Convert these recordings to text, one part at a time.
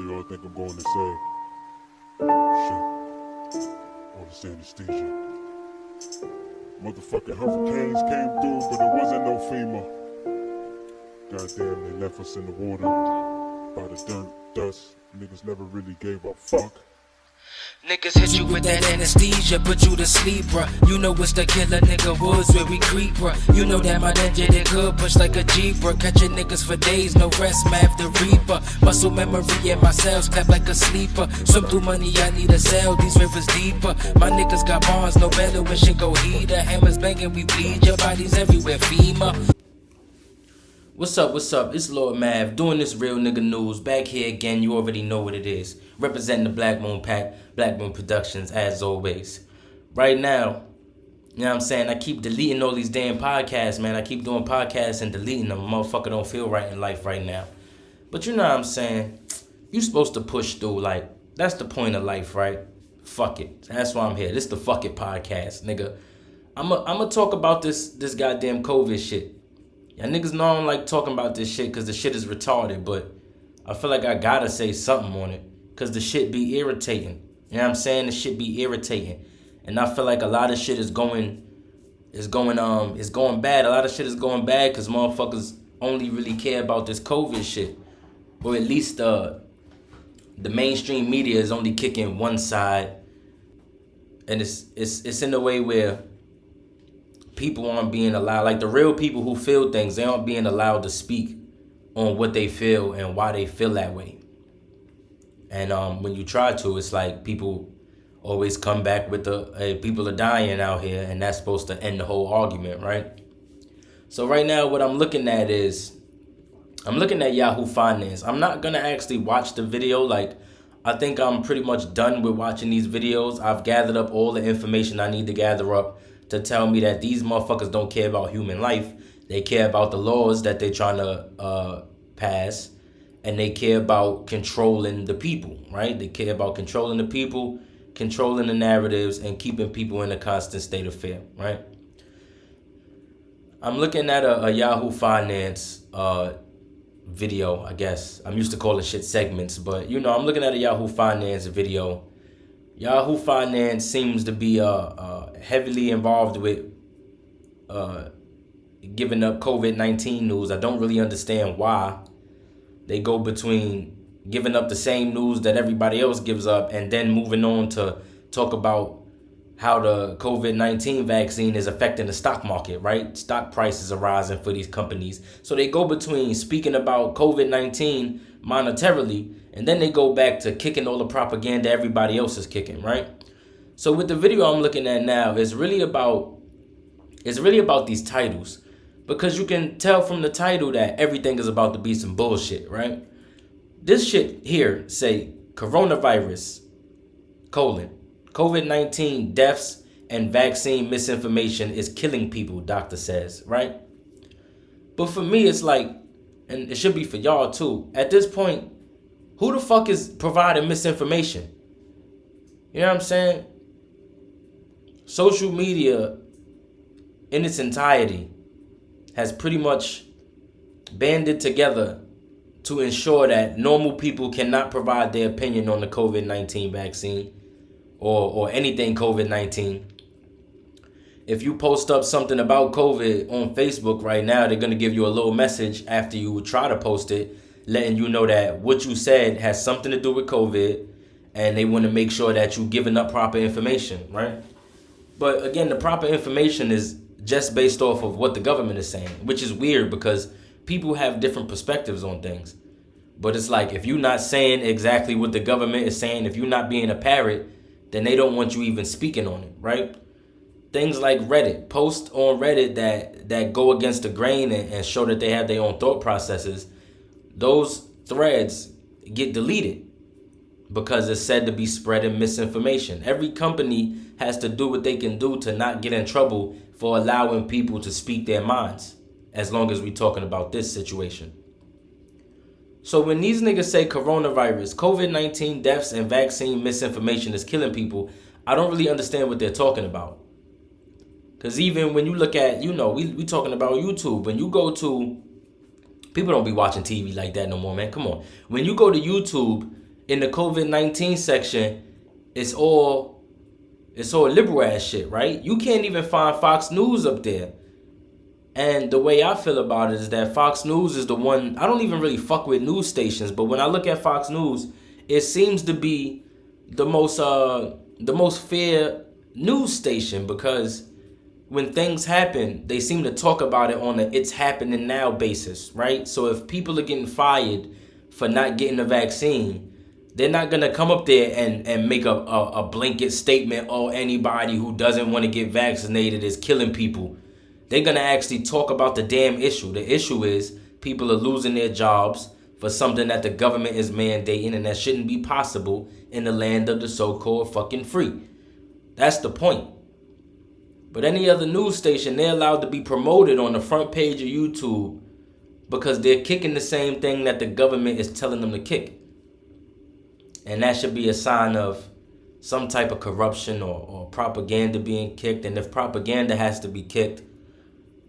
They all think I'm going to say, shit, all this anesthesia. Motherfucking hurricanes came through, but it wasn't no FEMA. Goddamn, they left us in the water by the dirt, dust. Niggas never really gave a fuck. Niggas hit you with that anesthesia, put you to sleep, bruh. You know it's the killer nigga woods where we creep, bruh. You know that my ninja they good, push like a Jeep, bruh. Catching niggas for days, no rest, Mav the Reaper. Muscle memory in my cells, clap like a sleeper. Swim through money, I need a cell, these rivers deeper. My niggas got bonds, no better when shit go heater. Hammers banging, we bleed, your bodies everywhere, FEMA. What's up, it's Lord Mav, doing this real nigga news, back here again, you already know what it is. Representing the Black Moon Pack, Black Moon Productions, as always. Right now, you know what I'm saying, I keep deleting all these damn podcasts, man. I keep doing podcasts and deleting them. Motherfucker don't feel right in life right now. But you know what I'm saying, you supposed to push through, like, that's the point of life, right? Fuck it, that's why I'm here. This the Fuck It podcast, nigga. I'ma talk about this goddamn COVID shit. Y'all niggas know I don't like talking about this shit because the shit is retarded, but I feel like I gotta say something on it because the shit be irritating. You know what I'm saying? The shit be irritating. And I feel like a lot of shit is going bad. A lot of shit is going bad because motherfuckers only really care about this COVID shit. Or at least the mainstream media is only kicking one side. And it's in a way where people aren't being allowed, like the real people who feel things, they aren't being allowed to speak on what they feel and why they feel that way. And when you try to, it's like people always come back with people are dying out here, and that's supposed to end the whole argument, right? So right now what I'm looking at is, I'm looking at Yahoo Finance. I'm not gonna actually watch the video. Like, I think I'm pretty much done with watching these videos. I've gathered up all the information I need to gather up to tell me that these motherfuckers don't care about human life. They care about the laws that they're trying to pass, and they care about controlling the people, right? They care about controlling the people, controlling the narratives, and keeping people in a constant state of fear, right? I'm looking at a Yahoo Finance video, I guess. I'm used to calling shit segments, but you know, I'm looking at a Yahoo Finance video. Yahoo Finance seems to be heavily involved with giving up COVID-19 news. I don't really understand why they go between giving up the same news that everybody else gives up and then moving on to talk about how the COVID-19 vaccine is affecting the stock market, right? Stock prices are rising for these companies. So they go between speaking about COVID-19 monetarily, and then they go back to kicking all the propaganda everybody else is kicking, right? So with the video I'm looking at now, it's really about these titles, because you can tell from the title that everything is about to be some bullshit, right? This shit here say coronavirus, COVID-19 deaths and vaccine misinformation is killing people, doctor says, right? But for me, it's like, and it should be for y'all too, at this point, who the fuck is providing misinformation? You know what I'm saying? Social media in its entirety has pretty much banded together to ensure that normal people cannot provide their opinion on the COVID-19 vaccine or anything COVID-19. If you post up something about COVID on Facebook right now, they're going to give you a little message after you try to post it, letting you know that what you said has something to do with COVID, and they want to make sure that you're giving up proper information, right? But again, the proper information is just based off of what the government is saying, which is weird because people have different perspectives on things. But it's like, if you're not saying exactly what the government is saying, if you're not being a parrot, then they don't want you even speaking on it, right? Things like Reddit, posts on Reddit that go against the grain and show that they have their own thought processes, those threads get deleted because it's said to be spreading misinformation. Every company has to do what they can do to not get in trouble for allowing people to speak their minds, as long as we're talking about this situation. So when these niggas say coronavirus, COVID-19 deaths and vaccine misinformation is killing people, I don't really understand what they're talking about. Because even when you look at, you know, we talking about YouTube. When you go to, people don't be watching TV like that no more, man. Come on. When you go to YouTube in the COVID-19 section, it's all liberal ass shit, right? You can't even find Fox News up there. And the way I feel about it is that Fox News is the one. I don't even really fuck with news stations, but when I look at Fox News, it seems to be the most fair news station, because when things happen, they seem to talk about it on a it's happening now basis, right? So if people are getting fired for not getting the vaccine, they're not gonna come up there and make a blanket statement, oh, anybody who doesn't want to get vaccinated is killing people. They're gonna actually talk about the damn issue. The issue is people are losing their jobs for something that the government is mandating, and that shouldn't be possible in the land of the so-called fucking free. That's the point. But any other news station, they're allowed to be promoted on the front page of YouTube because they're kicking the same thing that the government is telling them to kick. And that should be a sign of some type of corruption or propaganda being kicked. And if propaganda has to be kicked,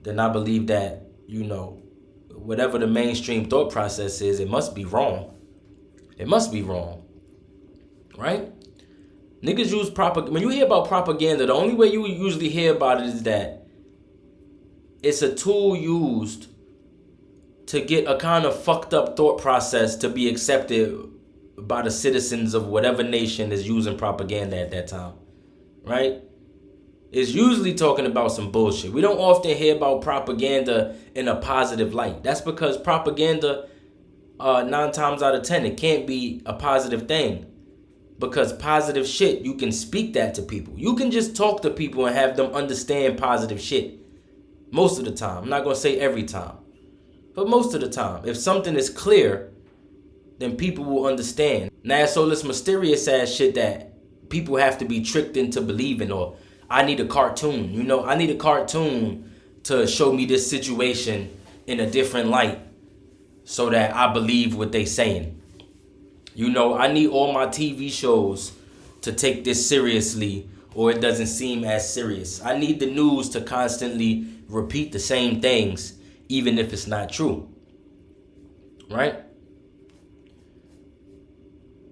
then I believe that, whatever the mainstream thought process is, it must be wrong. It must be wrong. Right? Niggas use propaganda. When you hear about propaganda, the only way you usually hear about it is that it's a tool used to get a kind of fucked up thought process to be accepted by the citizens of whatever nation is using propaganda at that time. Right? It's usually talking about some bullshit. We don't often hear about propaganda in a positive light. That's because propaganda, 9 times out of 10, it can't be a positive thing. Because positive shit, you can speak that to people. You can just talk to people and have them understand positive shit. Most of the time. I'm not going to say every time. But most of the time. If something is clear, then people will understand. Now, it's all this mysterious ass shit that people have to be tricked into believing, or I need a cartoon. I need a cartoon to show me this situation in a different light so that I believe what they saying. I need all my TV shows to take this seriously, or it doesn't seem as serious. I need the news to constantly repeat the same things, even if it's not true. Right?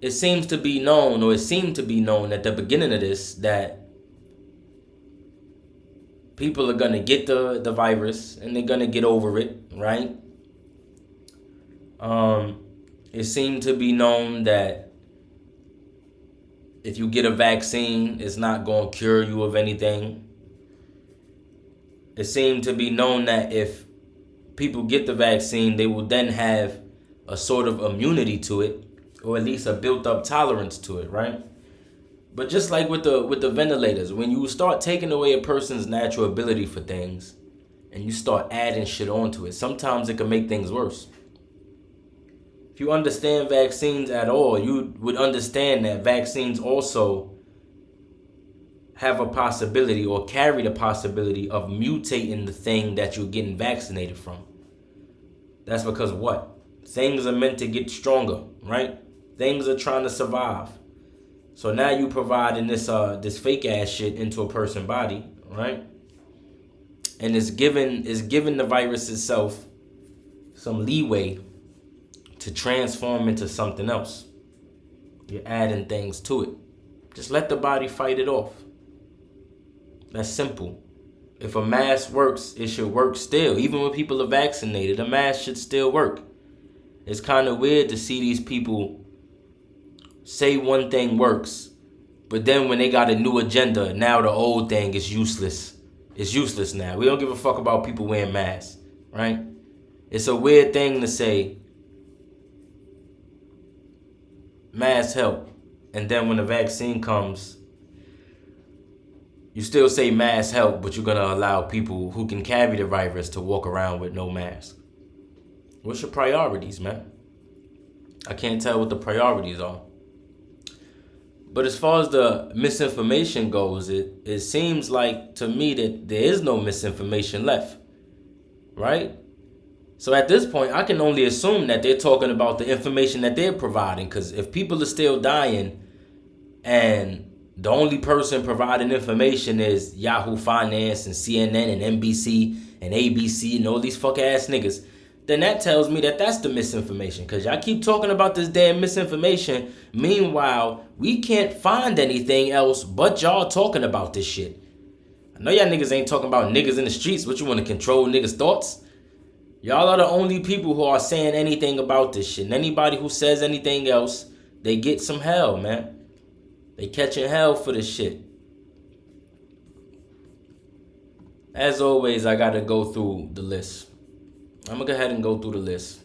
It seemed to be known at the beginning of this that people are going to get the virus and they're going to get over it, right? It seemed to be known that if you get a vaccine, it's not going to cure you of anything. It seemed to be known that if people get the vaccine, they will then have a sort of immunity to it, or at least a built-up tolerance to it, right? But just like with the ventilators, when you start taking away a person's natural ability for things and you start adding shit onto it, sometimes it can make things worse. If you understand vaccines at all, you would understand that vaccines also have a possibility or carry the possibility of mutating the thing that you're getting vaccinated from. That's because what? Things are meant to get stronger, right? Things are trying to survive. So now you providing this fake ass shit into a person's body, right? And it's giving the virus itself some leeway to transform into something else. You're adding things to it. Just let the body fight it off. That's simple. If a mask works, it should work still. Even when people are vaccinated, a mask should still work. It's kind of weird to see these people say one thing works, but then when they got a new agenda, now the old thing is useless. It's useless now. We don't give a fuck about people wearing masks, right? It's a weird thing to say, masks help, and then when the vaccine comes, you still say masks help, but you're going to allow people who can carry the virus to walk around with no mask. What's your priorities, man? I can't tell what the priorities are. But as far as the misinformation goes, it seems like to me that there is no misinformation left, right? So at this point, I can only assume that they're talking about the information that they're providing, because if people are still dying and the only person providing information is Yahoo Finance and CNN and NBC and ABC and all these fuck ass niggas, then that tells me that that's the misinformation. Because y'all keep talking about this damn misinformation. Meanwhile, we can't find anything else but y'all talking about this shit. I know y'all niggas ain't talking about niggas in the streets, but you want to control niggas' thoughts? Y'all are the only people who are saying anything about this shit. And anybody who says anything else, they get some hell, man. They catching hell for this shit. As always, I gotta go through the list. I'm gonna go ahead and go through the list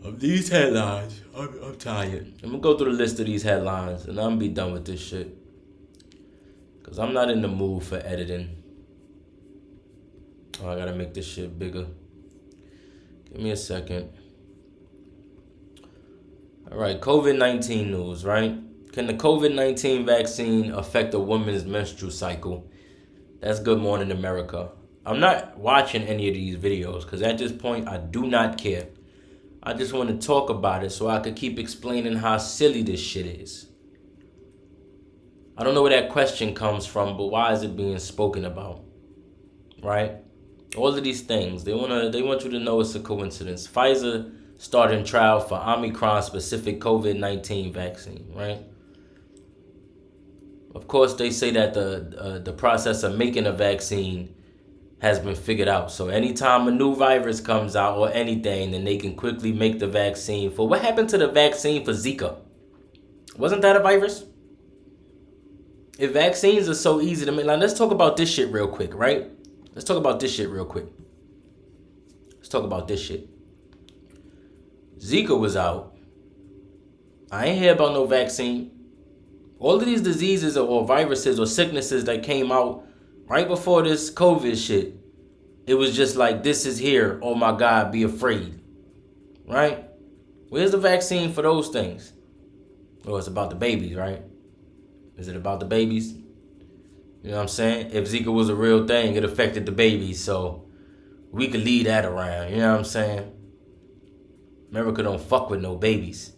of these headlines. I'm tired. I'm gonna go through the list of these headlines and I'm gonna be done with this shit. Cause I'm not in the mood for editing. Oh, I gotta make this shit bigger. Give me a second. Alright, COVID-19 news, right? Can the COVID-19 vaccine affect a woman's menstrual cycle? That's Good Morning America. I'm not watching any of these videos because at this point, I do not care. I just want to talk about it so I could keep explaining how silly this shit is. I don't know where that question comes from, but why is it being spoken about? Right? All of these things, they want you to know it's a coincidence. Pfizer starting trial for Omicron-specific COVID-19 vaccine, right? Of course, they say that the process of making a vaccine has been figured out. So anytime a new virus comes out or anything, then they can quickly make the vaccine for... What happened to the vaccine for Zika? Wasn't that a virus? If vaccines are so easy to make... Like, let's talk about this shit real quick, right? Let's talk about this shit real quick. Let's talk about this shit. Zika was out. I ain't hear about no vaccine. All of these diseases or viruses or sicknesses that came out right before this COVID shit, it was just like, this is here. Oh my God, be afraid. Right? Where's the vaccine for those things? Oh, it's about the babies, right? Is it about the babies? You know what I'm saying? If Zika was a real thing, it affected the babies. So we could leave that around. You know what I'm saying? America don't fuck with no babies.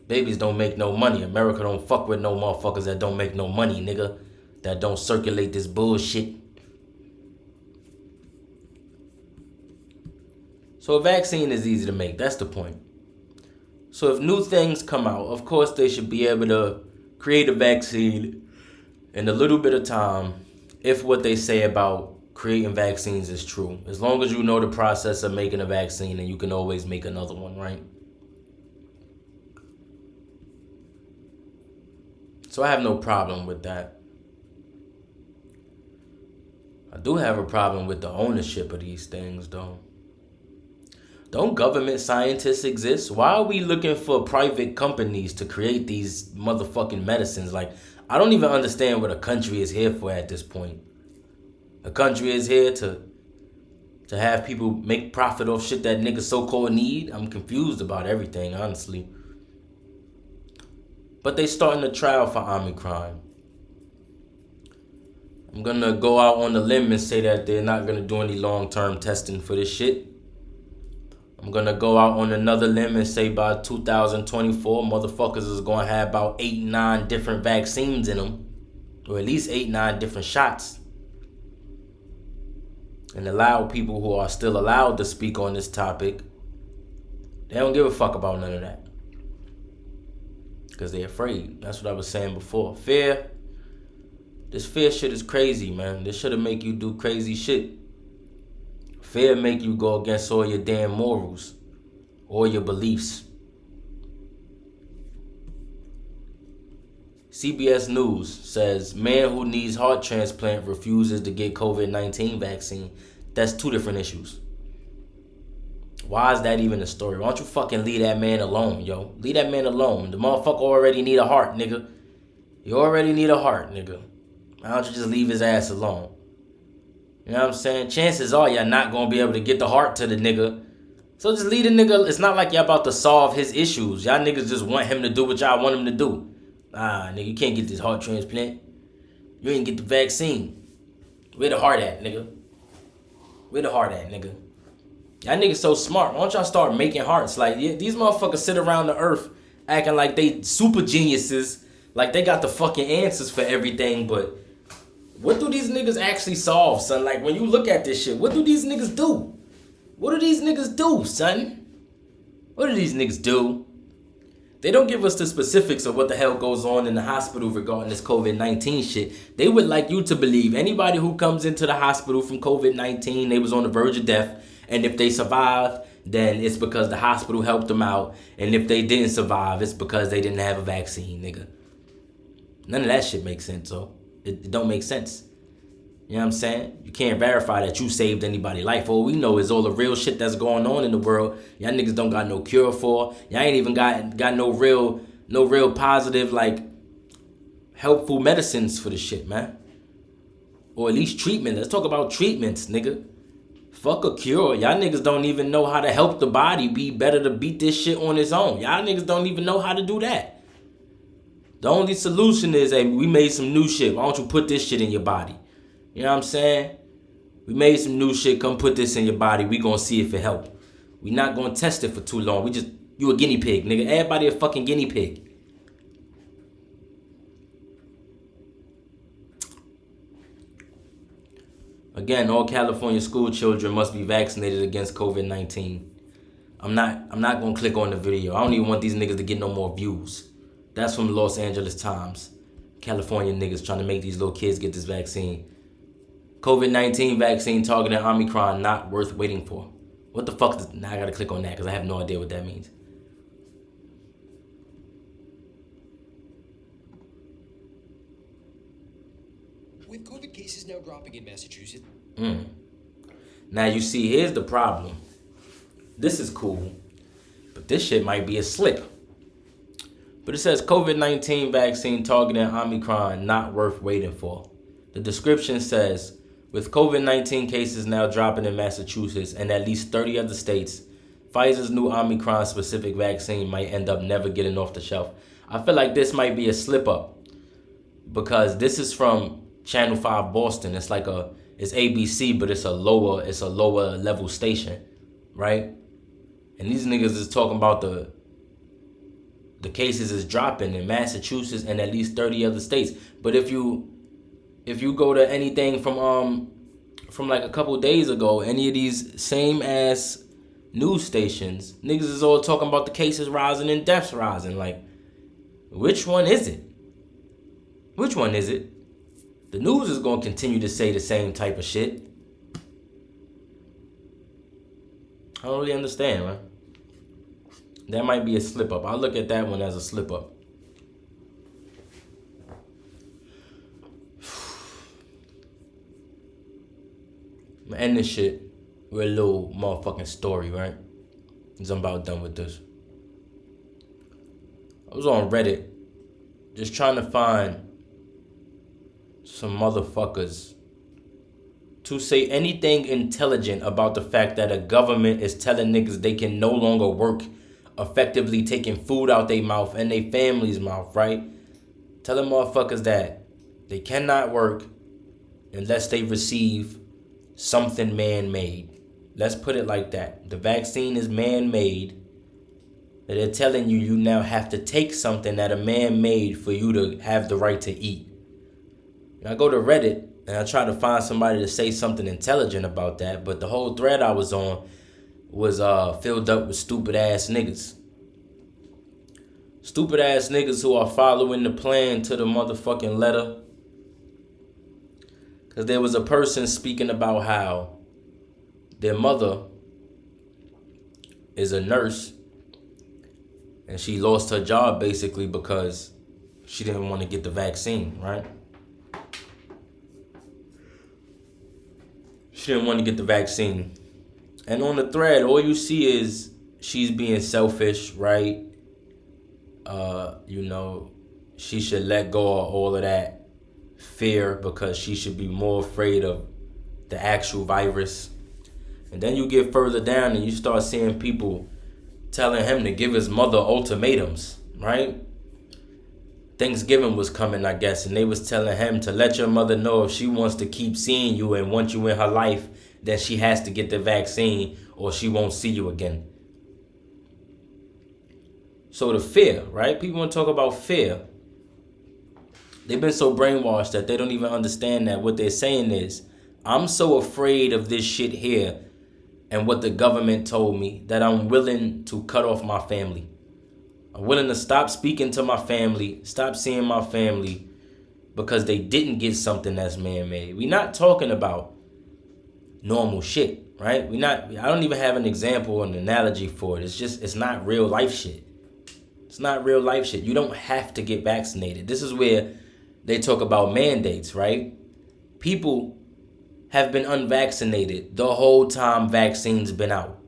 Babies don't make no money. America don't fuck with no motherfuckers that don't make no money, nigga. That don't circulate this bullshit. So a vaccine is easy to make. That's the point. So if new things come out, of course they should be able to create a vaccine in a little bit of time if what they say about creating vaccines is true. As long as you know the process of making a vaccine, and you can always make another one, right? So I have no problem with that. I do have a problem with the ownership of these things, though. Don't government scientists exist? Why are we looking for private companies to create these motherfucking medicines? Like, I don't even understand what a country is here for at this point. A country is here to have people make profit off shit that niggas so-called need? I'm confused about everything, honestly. But they starting a trial for Omicron. I'm gonna go out on the limb and say that they're not gonna do any long-term testing for this shit. I'm gonna go out on another limb and say by 2024, motherfuckers is gonna have about 8-9 different vaccines in them. Or at least 8-9 different shots. And allow people who are still allowed to speak on this topic. They don't give a fuck about none of that. Because they're afraid. That's what I was saying before. Fear. This fear shit is crazy, man. This shit'll make you do crazy shit. Fear make you go against all your damn morals. All your beliefs. CBS News says, man who needs heart transplant refuses to get COVID-19 vaccine. That's two different issues. Why is that even a story? Why don't you fucking leave that man alone, yo? Leave that man alone. The motherfucker already need a heart, nigga. You already need a heart, nigga. Why don't you just leave his ass alone? You know what I'm saying? Chances are y'all not gonna be able to get the heart to the nigga. So just leave the nigga. It's not like y'all about to solve his issues. Y'all niggas just want him to do what y'all want him to do. Nah, nigga, you can't get this heart transplant. You ain't get the vaccine. Where the heart at, nigga? Where the heart at, nigga? Y'all niggas so smart. Why don't y'all start making hearts? Like, yeah, these motherfuckers sit around the earth acting like they super geniuses. Like they got the fucking answers for everything. But what do these niggas actually solve, son? Like, when you look at this shit, what do these niggas do? What do these niggas do, son? What do these niggas do? They don't give us the specifics of what the hell goes on in the hospital regarding this COVID-19 shit. They would like you to believe anybody who comes into the hospital from COVID-19, they was on the verge of death. And if they survived, then it's because the hospital helped them out. And if they didn't survive, it's because they didn't have a vaccine, nigga. None of that shit makes sense, so it don't make sense. You know what I'm saying? You can't verify that you saved anybody's life. All we know is all the real shit that's going on in the world. Y'all niggas don't got no cure for. Y'all ain't even got no real positive, like, helpful medicines for the shit, man. Or at least treatment. Let's talk about treatments, nigga. Fuck a cure. Y'all niggas don't even know how to help the body be better to beat this shit on its own. Y'all niggas don't even know how to do that. The only solution is, hey, we made some new shit. Why don't you put this shit in your body? You know what I'm saying? We made some new shit. Come put this in your body. We gonna see if it help. We not gonna test it for too long. You a guinea pig, nigga. Everybody a fucking guinea pig. Again, all California school children must be vaccinated against COVID-19. I'm not gonna click on the video. I don't even want these niggas to get no more views. That's from the Los Angeles Times. California niggas trying to make these little kids get this vaccine. COVID-19 vaccine targeting Omicron not worth waiting for. What the fuck is... Now I gotta click on that because I have no idea what that means. With COVID cases now dropping in Massachusetts. Now you see, here's the problem. This is cool, but this shit might be a slip. But it says COVID-19 vaccine targeting Omicron not worth waiting for. The description says, with COVID-19 cases now dropping in Massachusetts and at least 30 other states, Pfizer's new Omicron-specific vaccine might end up never getting off the shelf. I feel like this might be a slip-up because this is from Channel 5 Boston. It's ABC, but it's a lower level station, right? And these niggas is talking about the cases is dropping in Massachusetts and at least 30 other states. But if you go to anything from like a couple days ago, any of these same ass news stations, niggas is all talking about the cases rising and deaths rising. Like, which one is it? Which one is it? The news is gonna continue to say the same type of shit. I don't really understand, man. That might be a slip up. I'll look at that one as a slip up. I'm gonna end this shit with a little motherfucking story, right? Because I'm about done with this. I was on Reddit just trying to find some motherfuckers to say anything intelligent about the fact that a government is telling niggas they can no longer work effectively, taking food out their mouth and their family's mouth, right? Telling motherfuckers that they cannot work unless they receive something man-made. Let's put it like that. The vaccine is man-made. They're telling you now have to take something that a man made for you to have the right to eat. And I go to Reddit and I try to find somebody to say something intelligent about that, but the whole thread I was on was filled up with stupid ass niggas. Stupid ass niggas who are following the plan to the motherfucking letter. Because there was a person speaking about how their mother is a nurse and she lost her job basically because she didn't want to get the vaccine, right? She didn't want to get the vaccine. And on the thread, all you see is she's being selfish, right? She should let go of all of that fear because she should be more afraid of the actual virus. And then you get further down and you start seeing people telling him to give his mother ultimatums, right? Thanksgiving was coming, I guess, and they was telling him to let your mother know if she wants to keep seeing you and want you in her life, then she has to get the vaccine or she won't see you again. So the fear, right? People want to talk about fear. They've been so brainwashed that they don't even understand that what they're saying is, I'm so afraid of this shit here and what the government told me, that I'm willing to cut off my family. I'm willing to stop speaking to my family, stop seeing my family, because they didn't get something that's man-made. We're not talking about normal shit, right? I don't even have an example or an analogy for it. It's not real life shit. It's not real life shit. You don't have to get vaccinated. This is where they talk about mandates, right? People have been unvaccinated the whole time vaccines been out.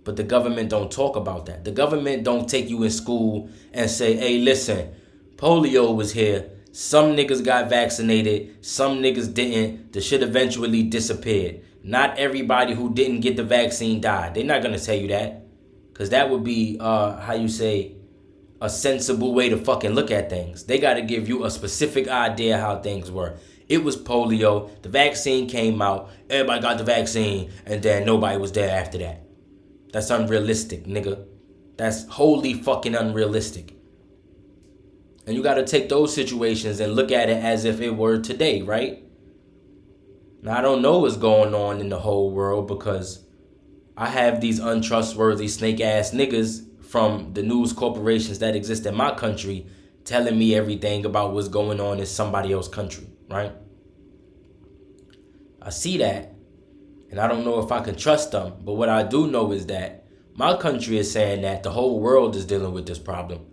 But the government don't talk about that. The government don't take you in school and say, hey, listen, polio was here. Some niggas got vaccinated. Some niggas didn't. The shit eventually disappeared. Not everybody who didn't get the vaccine died. They're not going to tell you that. Because that would be, a sensible way to fucking look at things. They got to give you a specific idea how things were. It was polio. The vaccine came out. Everybody got the vaccine. And then nobody was there after that. That's unrealistic, nigga. That's wholly fucking unrealistic. And you got to take those situations and look at it as if it were today, right? Now, I don't know what's going on in the whole world because I have these untrustworthy snake-ass niggas from the news corporations that exist in my country telling me everything about what's going on in somebody else's country, right? I see that. And I don't know if I can trust them. But what I do know is that my country is saying that the whole world is dealing with this problem.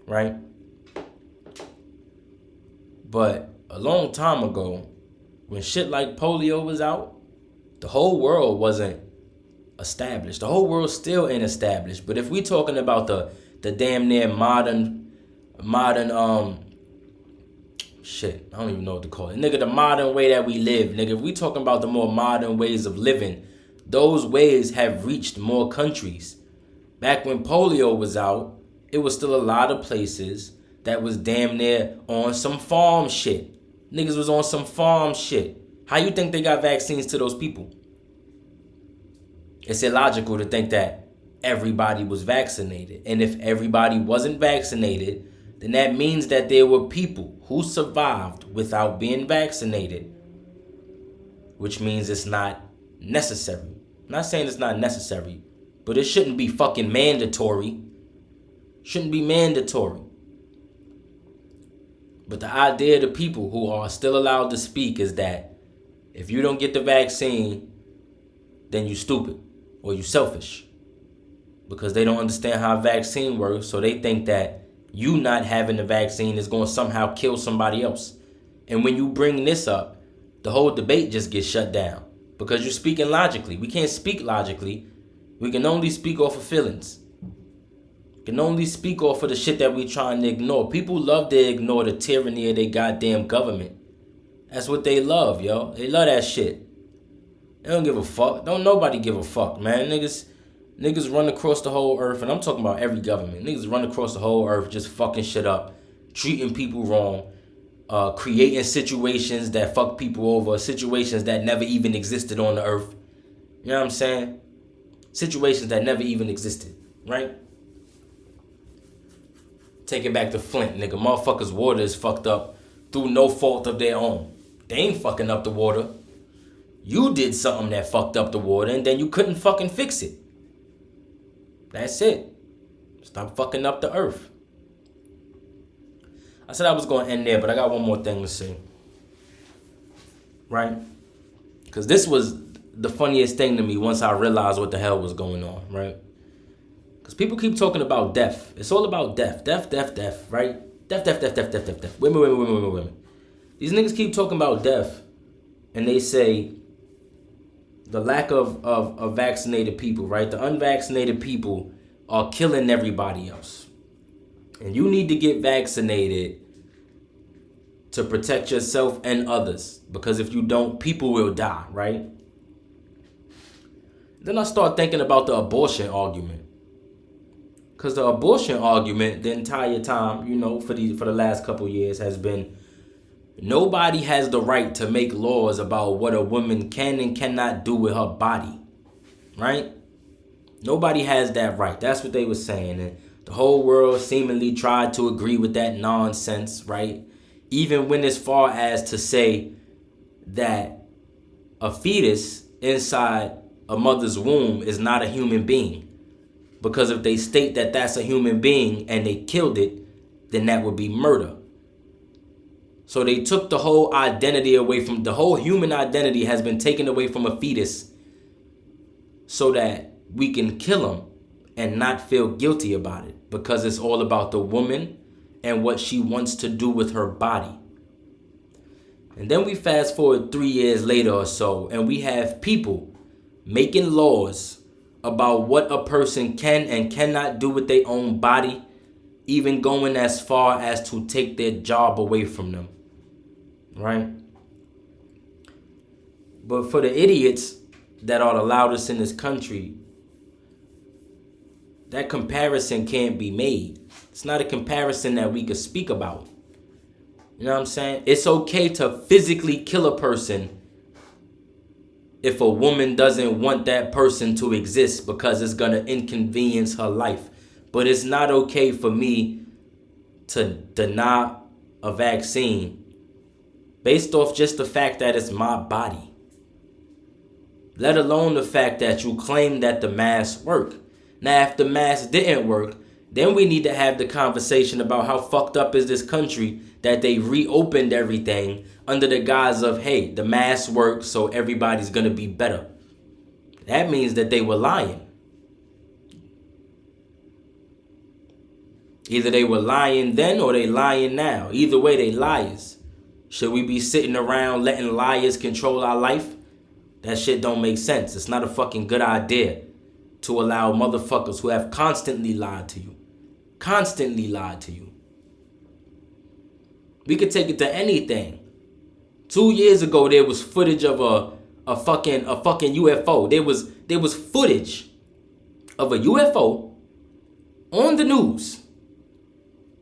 Right? But a long time ago, when shit like polio was out, the whole world wasn't established. The whole world still ain't established. But if we talking about the damn near modern shit, I don't even know what to call it. Nigga, the modern way that we live. Nigga, if we talking about the more modern ways of living, those ways have reached more countries. Back when polio was out, it was still a lot of places that was damn near on some farm shit. Niggas was on some farm shit. How you think they got vaccines to those people? It's illogical to think that everybody was vaccinated. And if everybody wasn't vaccinated, then that means that there were people who survived without being vaccinated, which means it's not necessary. I'm not saying it's not necessary, but it shouldn't be fucking mandatory. Shouldn't be mandatory. But the idea of the people who are still allowed to speak is that if you don't get the vaccine, then you stupid or you selfish. Because they don't understand how a vaccine works, so they think that you not having the vaccine is going to somehow kill somebody else. And when you bring this up, the whole debate just gets shut down. Because you're speaking logically. We can't speak logically. We can only speak off of feelings. We can only speak off of the shit that we trying to ignore. People love to ignore the tyranny of their goddamn government. That's what they love, yo. They love that shit. They don't give a fuck. Don't nobody give a fuck, man. Niggas run across the whole earth, and I'm talking about every government. Niggas run across the whole earth just fucking shit up, treating people wrong, creating situations that fuck people over, situations that never even existed on the earth. You know what I'm saying? Situations that never even existed, right? Take it back to Flint, nigga. Motherfuckers' water is fucked up through no fault of their own. They ain't fucking up the water. You did something that fucked up the water, and then you couldn't fucking fix it. That's it. Stop fucking up the earth. I said I was going to end there, but I got one more thing to say. Right? Because this was the funniest thing to me once I realized what the hell was going on, right? Because people keep talking about death. It's all about death. Death, right? Death. Women. These niggas keep talking about death, and they say the lack of vaccinated people, right? The unvaccinated people are killing everybody else. And you need to get vaccinated to protect yourself and others. Because if you don't, people will die, right? Then I start thinking about the abortion argument. Because the abortion argument, the entire time, you know, for the last couple years has been, nobody has the right to make laws about what a woman can and cannot do with her body, right? Nobody has that right. That's what they were saying. And the whole world seemingly tried to agree with that nonsense, right? Even went as far as to say that a fetus inside a mother's womb is not a human being. Because if they state that that's a human being and they killed it, then that would be murder. So they took the whole identity away from, the whole human identity has been taken away from a fetus so that we can kill them and not feel guilty about it, because it's all about the woman and what she wants to do with her body. And then we fast forward 3 years later or so, and we have people making laws about what a person can and cannot do with their own body, even going as far as to take their job away from them. Right? But for the idiots that are the loudest in this country, that comparison can't be made. It's not a comparison that we could speak about. You know what I'm saying? It's okay to physically kill a person if a woman doesn't want that person to exist because it's going to inconvenience her life. But it's not okay for me to deny a vaccine based off just the fact that it's my body. Let alone the fact that you claim that the masks work. Now, if the mask didn't work, then we need to have the conversation about how fucked up is this country that they reopened everything under the guise of, hey, the masks work, so everybody's going to be better. That means that they were lying. Either they were lying then or they lying now. Either way, they liars. Should we be sitting around letting liars control our life? That shit don't make sense. It's not a fucking good idea to allow motherfuckers who have constantly lied to you. Constantly lied to you. We could take it to anything. 2 years ago, there was footage of a fucking UFO. There was footage of a UFO on the news.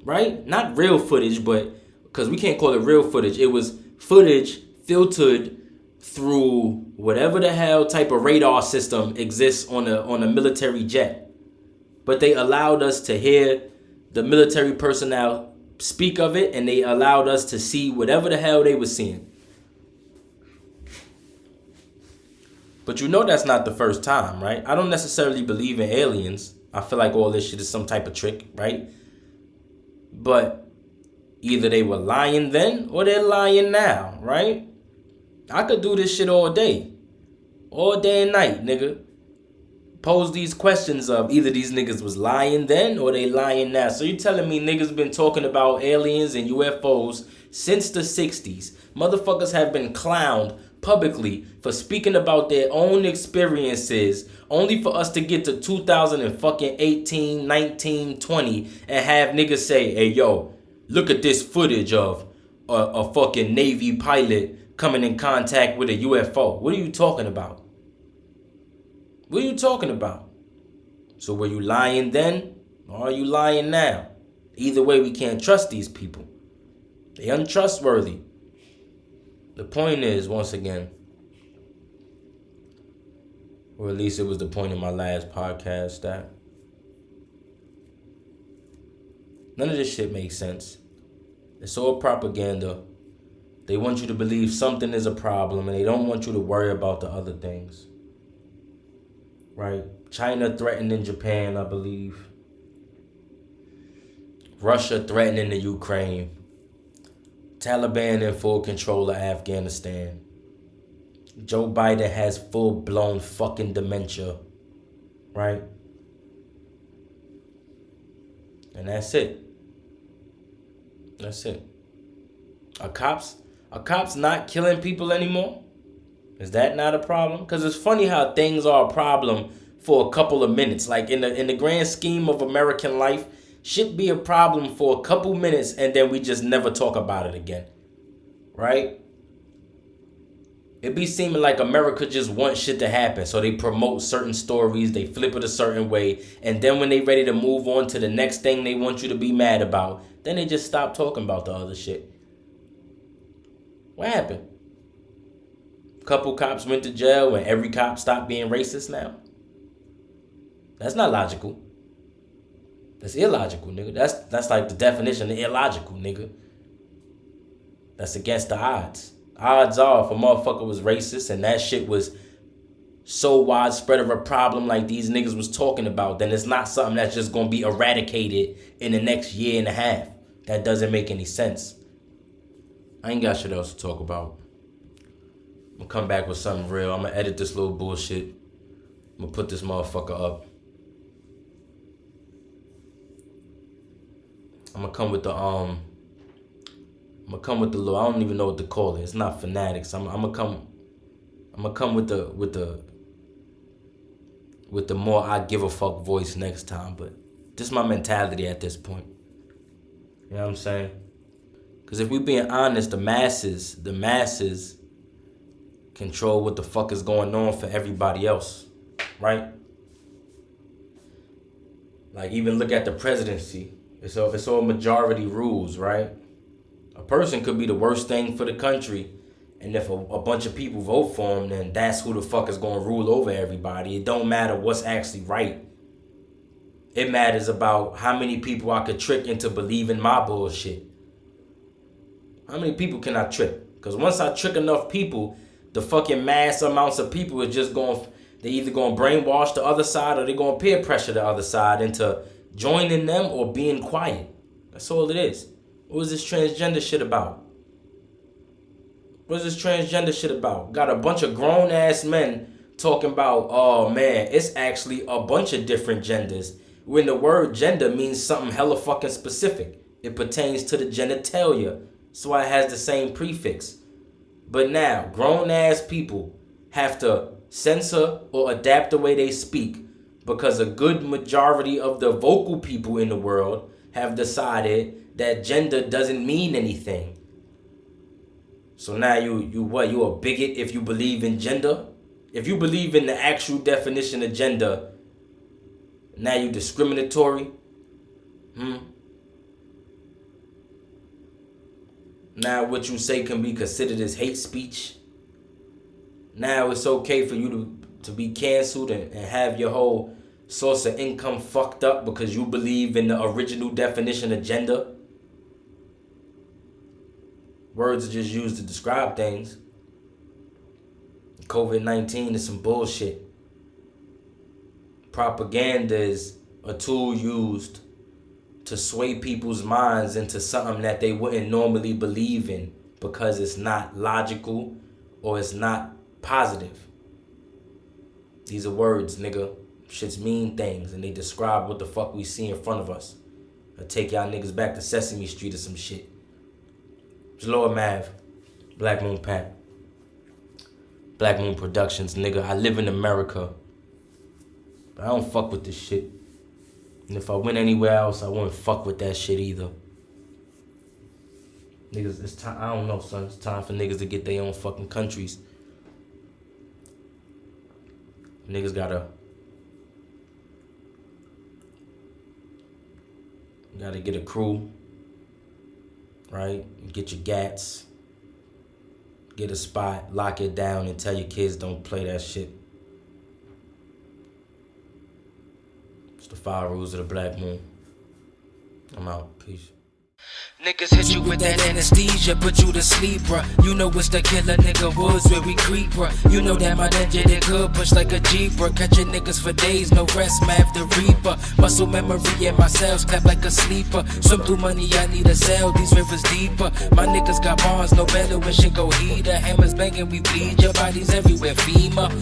Right? Not real footage, but because we can't call it real footage. It was footage filtered through whatever the hell type of radar system exists on a military jet. But they allowed us to hear the military personnel speak of it, and they allowed us to see whatever the hell they were seeing. But you know that's not the first time, right? I don't necessarily believe in aliens. I feel like all this shit is some type of trick, right? But either they were lying then or they're lying now, right? I could do this shit all day and night, nigga. Pose these questions of either these niggas was lying then or they lying now. So you telling me niggas been talking about aliens and UFOs since the 60s. Motherfuckers have been clowned publicly for speaking about their own experiences only for us to get to 2018, 19, 20 and have niggas say, hey, yo, look at this footage of a fucking Navy pilot coming in contact with a UFO. What are you talking about? What are you talking about? So were you lying then or are you lying now? Either way, we can't trust these people. They untrustworthy. The point is, once again, or at least it was the point of my last podcast, that none of this shit makes sense. It's all propaganda. They want you to believe something is a problem and they don't want you to worry about the other things. Right? China threatening Japan, I believe. Russia threatening the Ukraine. Taliban in full control of Afghanistan. Joe Biden has full-blown fucking dementia. Right? And that's it. That's it. Are cops not killing people anymore? Is that not a problem? Because it's funny how things are a problem for a couple of minutes. Like in the grand scheme of American life, shit be a problem for a couple minutes and then we just never talk about it again. Right? It be seeming like America just wants shit to happen. So they promote certain stories, they flip it a certain way, and then when they ready to move on to the next thing they want you to be mad about, then they just stop talking about the other shit. What happened? Couple cops went to jail and every cop stopped being racist now? That's not logical. That's illogical, nigga. That's like the definition of illogical, nigga. That's against the odds. Odds are if a motherfucker was racist and that shit was so widespread of a problem like these niggas was talking about, then it's not something that's just gonna be eradicated in the next year and a half. That doesn't make any sense. I ain't got shit else to talk about. I'm gonna come back with something real. I'm gonna edit this little bullshit. I'm gonna put this motherfucker up. I'm gonna come with the little, I don't even know what to call it. It's not fanatics. I'm gonna come with the more I give a fuck voice next time. But this is my mentality at this point. You know what I'm saying? Because if we being honest, the masses control what the fuck is going on for everybody else, right? Like, even look at the presidency. It's all majority rules, right? A person could be the worst thing for the country, and if a bunch of people vote for him, then that's who the fuck is going to rule over everybody. It don't matter what's actually right. It matters about how many people I could trick into believing my bullshit. How many people can I trick? Because once I trick enough people, the fucking mass amounts of people are just going, they either going to brainwash the other side or they're going to peer pressure the other side into joining them or being quiet. That's all it is. What is this transgender shit about? What is this transgender shit about? Got a bunch of grown-ass men talking about, oh man, it's actually a bunch of different genders. When the word gender means something hella fucking specific. It pertains to the genitalia. That's why it has the same prefix. But now, grown-ass people have to censor or adapt the way they speak because a good majority of the vocal people in the world have decided that gender doesn't mean anything. So now you what? You a bigot if you believe in gender? If you believe in the actual definition of gender, now you discriminatory? Now what you say can be considered as hate speech? Now it's okay for you to be canceled and have your whole source of income fucked up because you believe in the original definition of gender? Words are just used to describe things. COVID-19 is some bullshit. Propaganda is a tool used to sway people's minds into something that they wouldn't normally believe in because it's not logical or it's not positive. These are words, nigga. Shits mean things and they describe what the fuck we see in front of us. I take y'all niggas back to Sesame Street or some shit. It's Lord Mav, Black Moon Pat, Black Moon Productions, nigga. I live in America, but I don't fuck with this shit. And if I went anywhere else, I wouldn't fuck with that shit either. Niggas, it's time. I don't know, son. It's time for niggas to get their own fucking countries. Niggas gotta get a crew, right? Get your gats, get a spot, lock it down, and tell your kids don't play that shit. It's the 5 rules of the Black Moon. I'm out. Peace. Niggas hit you with that anesthesia, put you to sleep, bruh. You know it's the killer nigga woods where we creep, bruh. You know that my ninja they good push like a jeep, bruh. Catching niggas for days, no rest, Mav the Reaper. Muscle memory in my cells, clap like a sleeper. Swim through money, I need a cell, these rivers deeper. My niggas got bars, no better when shit go heater. Hammers banging, we bleed, your bodies everywhere, FEMA.